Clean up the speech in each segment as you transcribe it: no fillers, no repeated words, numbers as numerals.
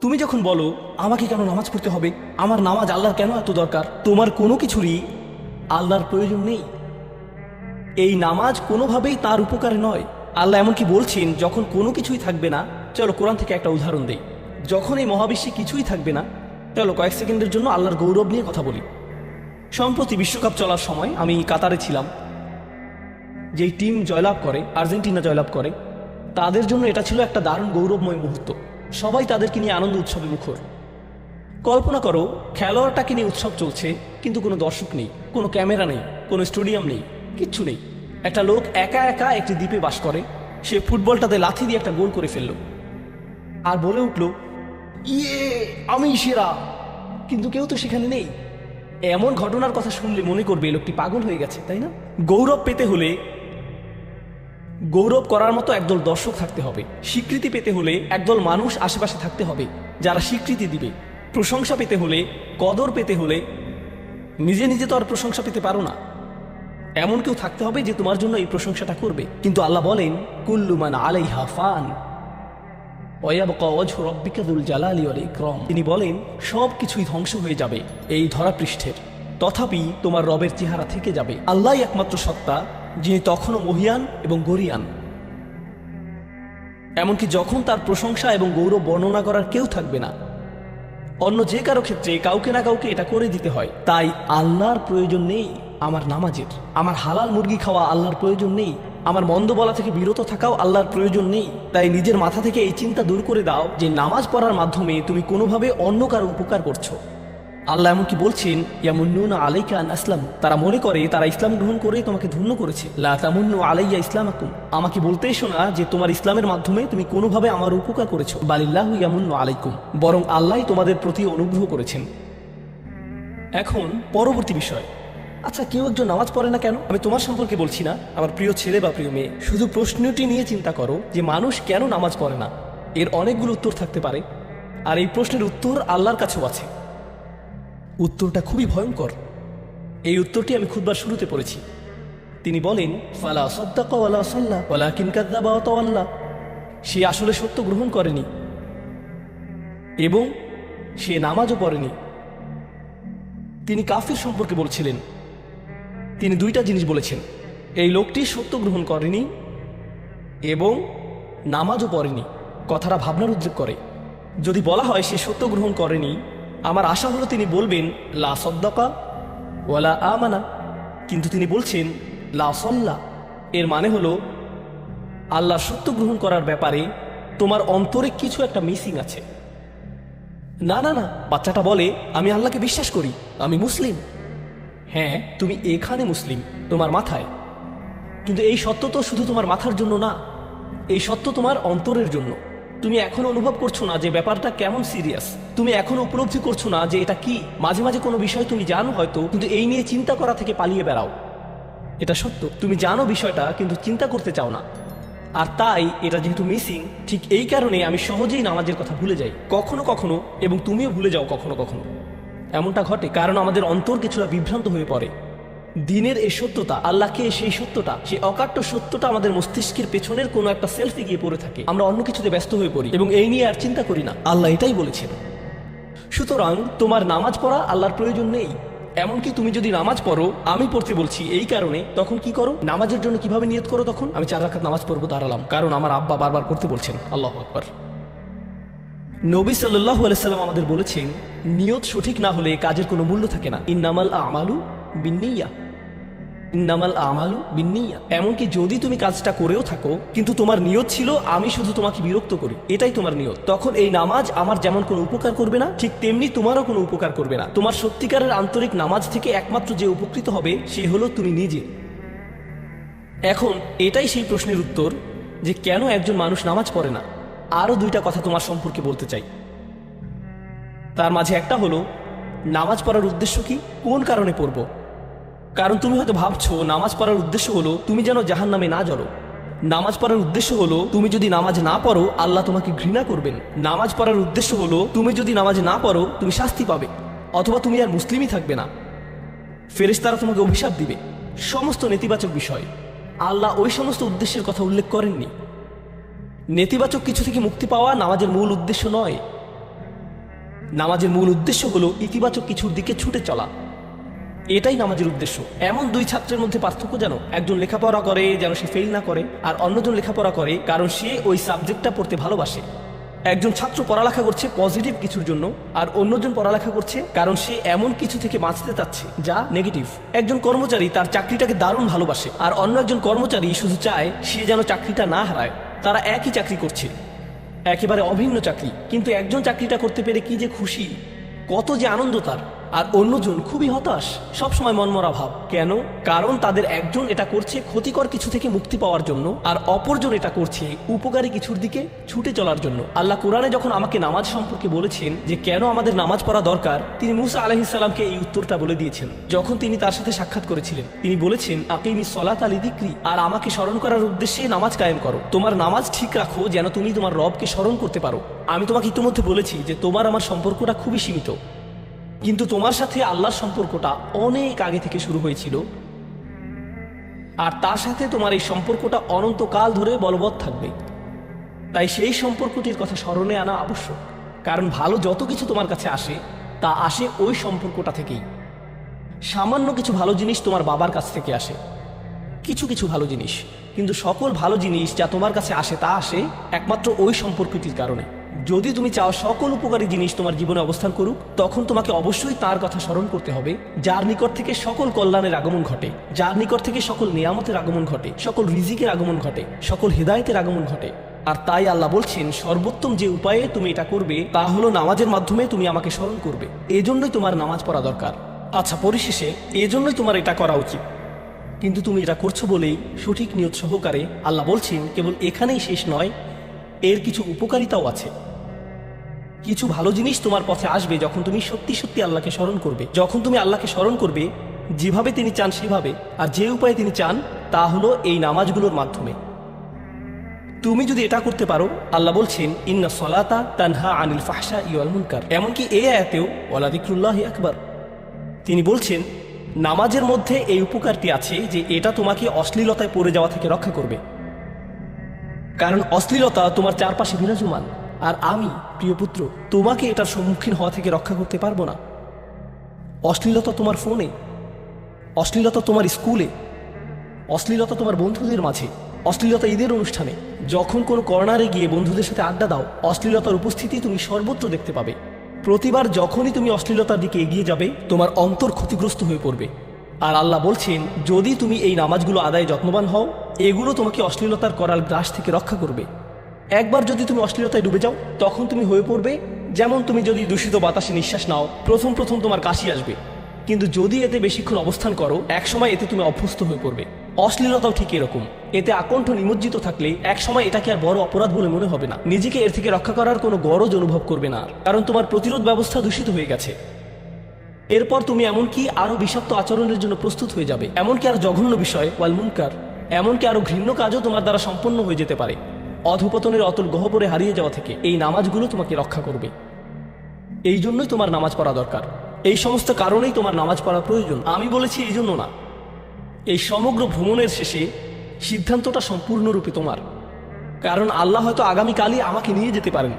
তুমি যখন বলো আমাকে কেন নামাজ পড়তে হবে, আমার নামাজ আল্লাহর কেন এত দরকার, তোমার কোনো কিছুরই আল্লাহর প্রয়োজন নেই। এই নামাজ কোনোভাবেই তার উপকারে নয়। আল্লাহ এমনকি বলছেন যখন কোনো কিছুই থাকবে না, চলো কোরআন থেকে একটা উদাহরণ দেই। যখন এই মহাবিশ্বে কিছুই থাকবে না, চলো কয়েক সেকেন্ডের জন্য আল্লাহর গৌরব নিয়ে কথা বলি। সম্প্রতি বিশ্বকাপ চলার সময় আমি কাতারে ছিলাম। যেই টিম জয়লাভ করে, আর্জেন্টিনা জয়লাভ করে, তাদের জন্য এটা ছিল একটা দারুণ গৌরবময় মুহূর্ত। সবাই তাদেরকে নিয়ে আনন্দ উৎসবে মুখর। কল্পনা করো খেলোয়াড়টাকে নিয়ে উৎসব চলছে, কিন্তু কোনো দর্শক নেই, কোনো ক্যামেরা নেই, কোনো স্টেডিয়াম নেই, কিচ্ছু নেই। একটা লোক একা একা একটি দ্বীপে বাস করে, সে ফুটবলটাতে লাথি দিয়ে একটা গোল করে ফেলল আর বলে উঠল, ইয়ে আমি সেরা। কিন্তু কেউ তো সেখানে নেই। এমন ঘটনার কথা শুনলে মনে করবে এই লোকটি পাগল হয়ে গেছে, তাই না? গৌরব পেতে হলে গৌরব করার মতো একদল দর্শক থাকতে হবে। স্বীকৃতি পেতে হলে একদল মানুষ আশেপাশে থাকতে হবে যারা স্বীকৃতি দিবে। প্রশংসা পেতে হলে, কদর পেতে হলে নিজে নিজে তো আর প্রশংসা পেতে পারো না। এমন কেউ থাকতে হবে যে তোমার জন্য এই প্রশংসাটা করবে। কিন্তু আল্লাহ বলেন, কুল্লু মান আলাইহা ফান ওয়া ইয়াবকা ওয়াজহু রাব্বিকা যুল জালালি ওয়াল ইকরাম। তিনি বলেন সব কিছুই ধ্বংস হয়ে যাবে এই ধরাপৃষ্ঠের, তথাপি তোমার রবের চেহারা থেকে যাবে। আল্লাহই একমাত্র সত্তা, যিনি তখনও মহিয়ান এবং গরিয়ান। এমনকি যখন তার প্রশংসা এবং গৌরব বর্ণনা করার কেউ থাকবে না। অন্য যে কারো ক্ষেত্রে কাউকে না কাউকে এটা করে দিতে হয়। তাই আল্লাহর প্রয়োজন নেই আমার নামাজের, আমার হালাল মুরগি খাওয়া আল্লাহর প্রয়োজন নেই, আমার মন্দ বলা থেকে বিরত থাকাও আল্লাহর প্রয়োজন নেই। তাই নিজের মাথা থেকে এই চিন্তা দূর করে দাও যে নামাজ পড়ার মাধ্যমে তুমি কোনোভাবে অন্য কারো উপকার করছো। আল্লাহ এমনকি বলছেন, ইয়ামুন্নুনা আলাইকা আন আসলাম, তারা মনে করে তারা ইসলাম গ্রহণ করে তোমাকে ধন্য করেছে। লা তামুন্নু আলাইয়া ইসলামাকুম, আমাকে বলতে এসো না যে তোমার ইসলামের মাধ্যমে তুমি কোনোভাবে আমার উপকার করেছো। বালিল্লাহু ইয়ামুন্নু আলাইকুম, বরং আল্লাহই তোমাদের প্রতি অনুগ্রহ করেছেন। এখন পরবর্তী বিষয়, আচ্ছা কেউ একজন নামাজ পড়ে না কেন? আমি তোমার সম্পর্কে বলছি না, আমার প্রিয় ছেলে বা প্রিয় মেয়ে। শুধু প্রশ্নটি নিয়ে চিন্তা করো যে মানুষ কেন নামাজ পড়ে না। এর অনেকগুলো উত্তর থাকতে পারে, আর এই প্রশ্নের উত্তর আল্লাহর কাছেও আছে। উত্তরটা খুবই ভয়ঙ্কর। এই উত্তরটি আমি খুতবার শুরুতে পড়েছি। তিনি বলেন, ফালা সাদ্দাকা ওয়ালা সাল্লা ওয়ালাকিন কাযযাবা ওয়া তাওয়াল্লা। সে আসলে সত্য গ্রহণ করেনি এবং সে নামাজও পড়েনি। তিনি কাফির সম্পর্কে বলছিলেন। তিনি দুইটা জিনিস বলেছেন, এই লোকটি সত্য গ্রহণ করেনি এবং নামাজও পড়েনি। কথাটা ভাবনার উদ্রেক করে। যদি বলা হয় সে সত্য গ্রহণ করেনি, আমার আশা হলো তিনি বলবেন লা সাদ্দাকা ওয়ালা আমানা, কিন্তু তিনি বলছেন লা সাল্লা। এর মানে হলো আল্লাহ সত্য গ্রহণ করার ব্যাপারে তোমার অন্তরে কিছু একটা মিসিং আছে। না না না, বাচ্চাটা বলে আমি আল্লাহকে বিশ্বাস করি, আমি মুসলিম। হ্যাঁ, তুমি এখানে মুসলিম, তোমার মাথায়। কিন্তু এই সত্য তো শুধু তোমার মাথার জন্য না, এই সত্য তোমার অন্তরের জন্য। তুমি এখনো অনুভব করছো না যে ব্যাপারটা কেমন সিরিয়াস। তুমি এখনো উপলব্ধি করছো না যে এটা কি। মাঝে মাঝে কোনো বিষয় তুমি জানো হয়তো, কিন্তু এই নিয়ে চিন্তা করা থেকে পালিয়ে বেড়াও। এটা সত্য, তুমি জানো বিষয়টা কিন্তু চিন্তা করতে চাও না। আর তাই এটা যেহেতু মিসিং, ঠিক এই কারণে আমি সহজেই নামাজের কথা ভুলে যাই কখনো কখনো, এবং তুমিও ভুলে যাও কখনো কখনো। এমনটা ঘটে কারণ আমাদের অন্তর কিছুটা বিভ্রান্ত হয়ে পড়ে। দিনের এই সত্যতা, আল্লাহকে সেই সত্যটা, সেই অকাট্য সত্যটা আমাদের মস্তিষ্কের পেছনের কোনো একটা সেলফে গিয়ে পড়ে থাকে। আমরা অন্য কিছুতে ব্যস্ত হয়ে পড়ি এবং এই নিয়ে আর চিন্তা করি না। আল্লাহ এটাই বলেছেন। সুতরাং তোমার নামাজ পড়া আল্লাহর প্রয়োজন নেই। এমনকি তুমি যদি নামাজ পড়ো, আমি পড়তে বলছি এই কারণে, তখন কি করো? নামাজের জন্য কিভাবে নিয়ত করো? তখন আমি 4 রাকাত নামাজ পড়বো, দাঁড়ালাম, কারণ আমার আব্বা বারবার করতে বলছেন। আল্লাহু আকবার। নবী সাল্লাল্লাহু আলাইহি সাল্লাম আমাদের বলেছেন, নিয়ত সঠিক না হলে কাজের কোনো মূল্য থাকে না। ইন্নামাল আমালু বিন্নিয়াহ, ইন্নামাল আমালু বিন্নিয়াহ। এমনকি যদি তুমি কাজটা করেও থাকো কিন্তু তোমার নিয়ত ছিল আমি শুধু তোমাকে বিরক্ত করি, এটাই তোমার নিয়ত, তখন এই নামাজ আমার যেমন কোনো উপকার করবে না, ঠিক তেমনি তোমারও কোনো উপকার করবে না। তোমার সত্যিকারের আন্তরিক নামাজ থেকে একমাত্র যে উপকৃত হবে সে হলো তুমি নিজে। এখন এটাই সেই প্রশ্নের উত্তর যে কেন একজন মানুষ নামাজ পড়ে না। আরও 2টা কথা তোমার সম্পর্কে বলতে চাই। তার মাঝে একটা হলো নামাজ পড়ার উদ্দেশ্য কি, কোন কারণে পড়ব। কারণ তুমি হয়তো ভাবছো নামাজ পড়ার উদ্দেশ্য হলো তুমি যেন জাহান্নামে না জ্বলো। নামাজ পড়ার উদ্দেশ্য হলো তুমি যদি নামাজ না পড়ো আল্লাহ তোমাকে ঘৃণা করবেন। নামাজ পড়ার উদ্দেশ্য হলো তুমি যদি নামাজ না পড়ো তুমি শাস্তি পাবে, অথবা তুমি আর মুসলিমই থাকবে না, ফেরেশতারা তোমাকে অভিশাপ দিবে। সমস্ত নেতিবাচক বিষয়। আল্লাহ ওই সমস্ত উদ্দেশ্যের কথা উল্লেখ করেননি। নেতিবাচক কিছু থেকে মুক্তি পাওয়া নামাজের মূল উদ্দেশ্য নয়। নামাজের মূল উদ্দেশ্য হলো ইতিবাচক কিছুর দিকে ছুটে চলা, এটাই নামাজের উদ্দেশ্য। এমন দুই ছাত্রের মধ্যে পার্থক্য যেন একজন লেখাপড়া করে যেন সে ফেল না করে, আর অন্যজন লেখাপড়া করে কারণ সে ওই সাবজেক্টটা পড়তে ভালোবাসে। একজন ছাত্র পড়ালেখা করছে পজিটিভ কিছুর জন্য, আর অন্যজন পড়ালেখা করছে কারণ সে এমন কিছু থেকে বাঁচতে চাচ্ছে যা নেগেটিভ। একজন কর্মচারী তার চাকরিটাকে দারুণ ভালোবাসে, আর অন্য একজন কর্মচারী শুধু চায় সে যেন চাকরিটা না হারায়। তারা একই চাকরি করছে, একেবারে অভিন্ন চাকরি, কিন্তু একজন চাকরিটা করতে পেরে কি যে খুশি, কত যে আনন্দ তার, আর অন্যজন খুবই হতাশ, সবসময় মনমরা ভাব। কেন? কারণ তাদের একজন এটা করছে ক্ষতিকর কিছু থেকে মুক্তি পাওয়ার জন্য, আর অপরজন এটা করছে উপকারী কিছুর দিকে ছুটে চলার জন্য। আল্লাহ কোরআনে যখন আমাকে নামাজ সম্পর্কে বলেছেন যে কেন আমাদের নামাজ পড়া দরকার, তিনি মুসা আলাইহিস সালামকে এই উত্তরটা বলে দিয়েছেন। যখন তিনি তার সাথে সাক্ষাৎ করেছিলেন, তিনি বলেছেন, আকিমিস সলাতা লিযিকরি, আর আমাকে স্মরণ করার উদ্দেশ্যে নামাজ কায়েম করো। তোমার নামাজ ঠিক রাখো যেন তুমি তোমার রবকে স্মরণ করতে পারো। আমি তোমাকে ইতিমধ্যে বলেছি যে তোমার আমার সম্পর্কটা খুবই সীমিত, কিন্তু তোমার সাথে আল্লাহর সম্পর্কটা অনেক আগে থেকে শুরু হয়েছিল, আর তার সাথে তোমার এই সম্পর্কটা অনন্তকাল ধরে বলবৎ থাকবে। তাই সেই সম্পর্কটির কথা স্মরণে আনা আবশ্যক, কারণ ভালো যত কিছু তোমার কাছে আসে তা আসে ওই সম্পর্কটা থেকেই। সামান্য কিছু ভালো জিনিস তোমার বাবার কাছ থেকে আসে, কিছু কিছু ভালো জিনিস, কিন্তু সকল ভালো জিনিস যা তোমার কাছে আসে তা আসে একমাত্র ওই সম্পর্কটির কারণে। যদি তুমি চাও সকল উপকারী জিনিস তোমার জীবনে অবস্থান করুক, তখন তোমাকে অবশ্যই তার কথা স্মরণ করতে হবে যার নিকট থেকে সকল কল্যাণের আগমন ঘটে, যার নিকট থেকে সকল নিয়ামতের আগমন ঘটে, সকল রিজিকের আগমন ঘটে, সকল হেদায়েতের আগমন ঘটে। আর তাই আল্লাহ বলছেন, সর্বোত্তম যে উপায়ে তুমি এটা করবে তা হলো নামাজের মাধ্যমে তুমি আমাকে স্মরণ করবে। এজন্যই তোমার নামাজ পড়া দরকার। আচ্ছা, পরিশেষে এজন্যই তোমার এটা করা উচিত, কিন্তু তুমি এটা করছো বলেই সঠিক নিয়ত সহকারে আল্লাহ বলছেন কেবল এখানেই শেষ নয়, এর কিছু উপকারিতাও আছে। কিছু ভালো জিনিস তোমার পথে আসবে যখন তুমি সত্যি সত্যি আল্লাহকে স্মরণ করবে। যখন তুমি আল্লাহকে স্মরণ করবে যেভাবে তিনি চান সেভাবে, আর যে উপায়ে তিনি চান তা হলো এই নামাজগুলোর মাধ্যমে। তুমি যদি এটা করতে পারো, আল্লাহ বলছেন, ইন্না সলাতা তানহা আনিল ফাহশাই ওয়াল মুনকার। এমনকি এই আয়াতেও ওয়ালা যিকরুল্লাহি আকবার, তিনি বলছেন নামাজের মধ্যে এই উপকারটি আছে যে এটা তোমাকে অশ্লীলতায় পড়ে যাওয়া থেকে রক্ষা করবে। কারণ অশ্লীলতা তোমার চারপাশে বিরাজমান, আর আমি প্রিয় পুত্র তোমাকে এটার সম্মুখীন হওয়া থেকে রক্ষা করতে পারবো না। অশ্লীলতা তোমার ফোনে, অশ্লীলতা তোমার স্কুলে, অশ্লীলতা তোমার বন্ধুদের মাঝে, অশ্লীলতা ঈদের অনুষ্ঠানে, যখন কোনো কর্নারে গিয়ে বন্ধুদের সাথে আড্ডা দাও, অশ্লীলতার উপস্থিতি তুমি সর্বত্র দেখতে পাবে। প্রতিবার যখনই তুমি অশ্লীলতার দিকে এগিয়ে যাবে তোমার অন্তর ক্ষতিগ্রস্ত হয়ে পড়বে। আর আল্লাহ বলছেন, যদি তুমি এই নামাজগুলো আদায়ে যত্নবান হও, এগুলো তোমাকে অশ্লীলতার করাল গ্রাস থেকে রক্ষা করবে। একবার যদি তুমি অশ্লীলতায় ডুবে যাও, তখন তুমি হয়ে পড়বে যেমন তুমি যদি দূষিত বাতাসে নিঃশ্বাস নাও, প্রথম প্রথম তোমার কাশি আসবে, কিন্তু যদি এতে বেশিক্ষণ অবস্থান করো, একসময় এতে তুমি অভ্যস্ত হয়ে পড়বে। অশ্লীলতাও ঠিক এরকম, এতে আকণ্ঠ নিমজ্জিত থাকলে একসময় এটাকে আর বড় অপরাধ বলে মনে হবে না, নিজেকে এর থেকে রক্ষা করার কোনো গরজ অনুভব করবে না, কারণ তোমার প্রতিরোধ ব্যবস্থা দূষিত হয়ে গেছে। এরপর তুমি এমনকি আরো বিষাক্ত আচরণের জন্য প্রস্তুত হয়ে যাবে, এমনকি আরো জঘন্য বিষয় ওয়াল মুনকার, এমনকি আরো ঘৃণ্য কাজও তোমার দ্বারা সম্পন্ন হয়ে যেতে পারে। অধঃপতনের অতল গহ্বরে হারিয়ে যাওয়া থেকে এই নামাজগুলো তোমাকে রক্ষা করবে। এই জন্যই তোমার নামাজ পড়া দরকার, এই সমস্ত কারণেই তোমার নামাজ পড়া প্রয়োজন। আমি বলেছি এই জন্য না, এই সমগ্র ভ্রমণের শেষে সিদ্ধান্তটা সম্পূর্ণরূপে তোমার। কারণ আল্লাহ হয়তো আগামীকালই আমাকে নিয়ে যেতে পারেন,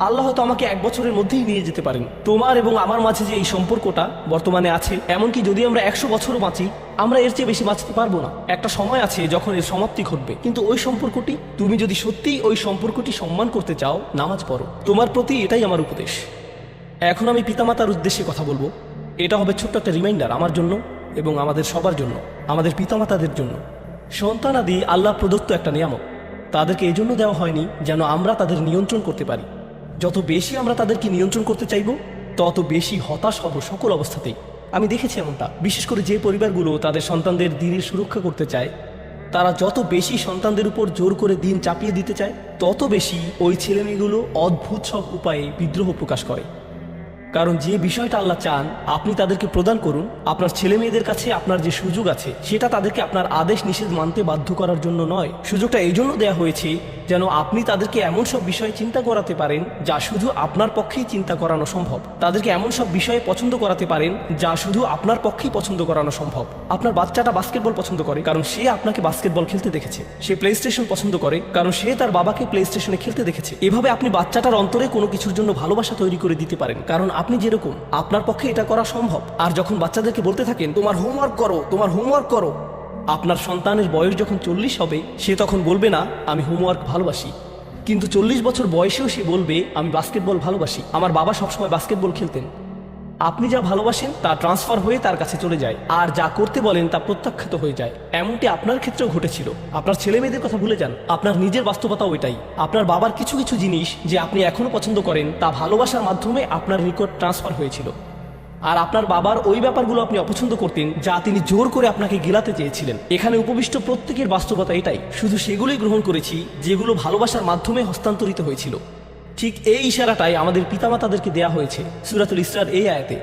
আল্লাহ হয়তো আমাকে 1 বছরের মধ্যেই নিয়ে যেতে পারেন। তোমার এবং আমার মাঝে যে এই সম্পর্কটা বর্তমানে আছে, এমনকি যদি আমরা 100 বছরও বাঁচি, আমরা এর চেয়ে বেশি বাঁচতে পারবো না। একটা সময় আছে যখন এর সমাপ্তি ঘটবে, কিন্তু ওই সম্পর্কটি, তুমি যদি সত্যিই ওই সম্পর্কটি সম্মান করতে চাও, নামাজ পড়ো। তোমার প্রতি এটাই আমার উপদেশ। এখন আমি পিতামাতার উদ্দেশ্যে কথা বলবো। এটা হবে ছোট্ট একটা রিমাইন্ডার আমার জন্য এবং আমাদের সবার জন্য, আমাদের পিতামাতাদের জন্য। সন্তানাদি আল্লাহ প্রদত্ত একটা নিয়ামত, তাদেরকে এই জন্য দেওয়া হয়নি যেন আমরা তাদের নিয়ন্ত্রণ করতে পারি। যত বেশি আমরা তাদেরকে নিয়ন্ত্রণ করতে চাইব, তত বেশি হতাশ হব সকল অবস্থাতেই। আমি দেখেছি এমনটা, বিশেষ করে যে পরিবারগুলো তাদের সন্তানদের দিনের সুরক্ষা করতে চায়, তারা যত বেশি সন্তানদের উপর জোর করে দিন চাপিয়ে দিতে চায়, তত বেশি ওই ছেলেমেয়েগুলো অদ্ভুত সব উপায়ে বিদ্রোহ প্রকাশ করে। কারণ যে বিষয়টা আল্লাহ চান আপনি তাদেরকে প্রদান করুন, আপনার ছেলে মেয়েদের কাছে আপনার যে সুযোগ আছে সেটা তাদেরকে আপনার আদেশ নিষেধ মানতে বাধ্য করার জন্য নয়। সুযোগটা এই জন্য দেওয়া হয়েছে যেন আপনি তাদেরকে এমন সব বিষয়ে চিন্তা করাতে পারেন যা শুধু আপনার পক্ষেই চিন্তা করানো সম্ভব। তাদেরকে এমন সব বিষয়ে পছন্দ করাতে পারেন যা শুধু আপনার পক্ষেই পছন্দ করানো সম্ভব। আপনার বাচ্চাটা বাস্কেটবল পছন্দ করে কারণ সে আপনাকে বাস্কেটবল খেলতে দেখেছে। সে প্লে স্টেশন পছন্দ করে কারণ সে তার বাবাকে প্লে স্টেশনে খেলতে দেখেছে। এভাবে আপনি বাচ্চাটার অন্তরে কোনো কিছুর জন্য ভালোবাসা তৈরি করে দিতে পারেন, কারণ আপনি যেরকম আপনার পক্ষে এটা করা সম্ভব। আর যখন বাচ্চাদেরকে বলতে থাকেন তোমার হোমওয়ার্ক করো, তোমার হোমওয়ার্ক করো, আপনার সন্তানের বয়স যখন 40 হবে সে তখন বলবে না আমি হোমওয়ার্ক ভালোবাসি, কিন্তু 40 বছর বয়সেও সে বলবে আমি বাস্কেটবল ভালোবাসি, আমার বাবা সবসময় বাস্কেটবল খেলতেন। আপনি যা ভালোবাসেন তা ট্রান্সফার হয়ে তার কাছে চলে যায়, আর যা করতে বলেন তা প্রত্যাখ্যাত হয়ে যায়। এমনটি আপনার ক্ষেত্রেও ঘটেছিল। আপনার ছেলে মেয়েদের কথা ভুলে যান, আপনার নিজের বাস্তবতাও এটাই। আপনার বাবার কিছু কিছু জিনিস যে আপনি এখনো পছন্দ করেন তা ভালোবাসার মাধ্যমে আপনার নিকট ট্রান্সফার হয়েছিল, আর আপনার বাবার ওই ব্যাপারগুলো আপনি অপছন্দ করতেন যা তিনি জোর করে আপনাকে গিলাতে চেয়েছিলেন। এখানে উপবিষ্ট প্রত্যেকের বাস্তবতা এটাই, শুধু সেগুলোই গ্রহণ করেছি যেগুলো ভালোবাসার মাধ্যমে হস্তান্তরিত হয়েছিল। ঠিক এই ইশারাটাই আমাদের পিতামাতাদেরকে দেয়া হয়েছে সূরাতুল ইসরার এই আয়াতে,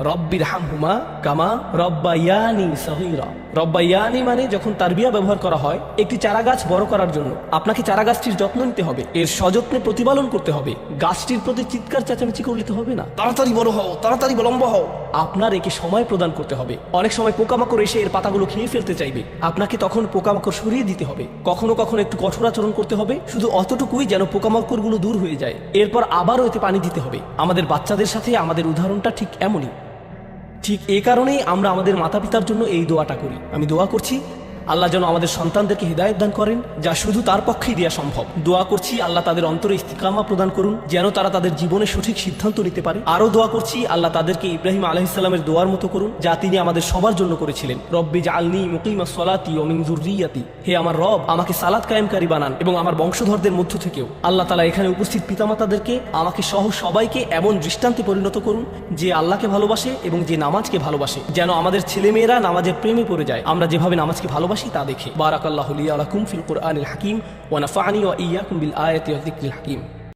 রব্বির হামহুমা কামা রব্বায়ানি সগীরা। রব্বায়ানি মানে যখন তারবিয়া ব্যবহার করা হয় একটি চারাগাছ বড় করার জন্য, আপনাকে চারাগাছটির যত্ন নিতে হবে, এর সযত্নে প্রতিপালন করতে হবে। গাছটির প্রতি চিৎকার চেঁচামেচি করলে তো হবে না, তাড়াতাড়ি বড় হও, তাড়াতাড়ি লম্বা হও। আপনার একে সময় প্রদান করতে হবে। অনেক সময় পোকামাকড় এসে এর পাতাগুলো খেয়ে ফেলতে চাইবে, আপনাকে তখন পোকামাকড় সরিয়ে দিতে হবে। কখনো কখনো একটু কঠোর আচরণ করতে হবে, শুধু অতটুকুই যেন পোকামাকড়গুলো দূর হয়ে যায়। এরপর আবারও এতে পানি দিতে হবে। আমাদের বাচ্চাদের সাথে আমাদের উদাহরণটা ঠিক এমনই। ঠিক এই কারণেই আমরা আমাদের মাতা পিতার জন্য এই দোয়াটা করি। আমি দোয়া করছি আল্লাহ যেন আমাদের সন্তানদেরকে হিদায়াত দান করেন, যা শুধু তার পক্ষেই দেওয়া সম্ভব। দোয়া করছি আল্লাহ তাদের অন্তরে ইস্তিকামা প্রদান করুন, যেন তারা তাদের জীবনে সঠিক সিদ্ধান্ত নিতে পারে। আরও দোয়া করছি আল্লাহ তাদেরকে ইব্রাহিম আলাইহিসসালামের দোয়ার মতো করুন, যা তিনি আমাদের সবার জন্য করেছিলেন, রব্বি জাআলনি মুকিমাস সালাতি ওয়া মিন যুররিয়াতি। হে আমার রব, আমাকে সালাত কায়েমকারী বানান এবং আমার বংশধরদের মধ্য থেকেও। আল্লাহ তাআলা এখানে উপস্থিত পিতামাতাদেরকে আমাকে সহ সবাইকে এমন দৃষ্টান্তে পরিণত করুন যে আল্লাহকে ভালোবাসে এবং যে নামাজকে ভালোবাসে, যেন আমাদের ছেলেমেয়েরা নামাজের প্রেমে পড়ে যায় আমরা যেভাবে নামাজকে ভালোবাসি তা দেখে। বারাকাল্লাহু লি ওয়া লাকুম ফিল কুরআনিল হাকিম ওয়া নাফা'নি ওয়া ইয়্যাকুম বিল আয়াতি ওয়া যিকরিল হাকিম।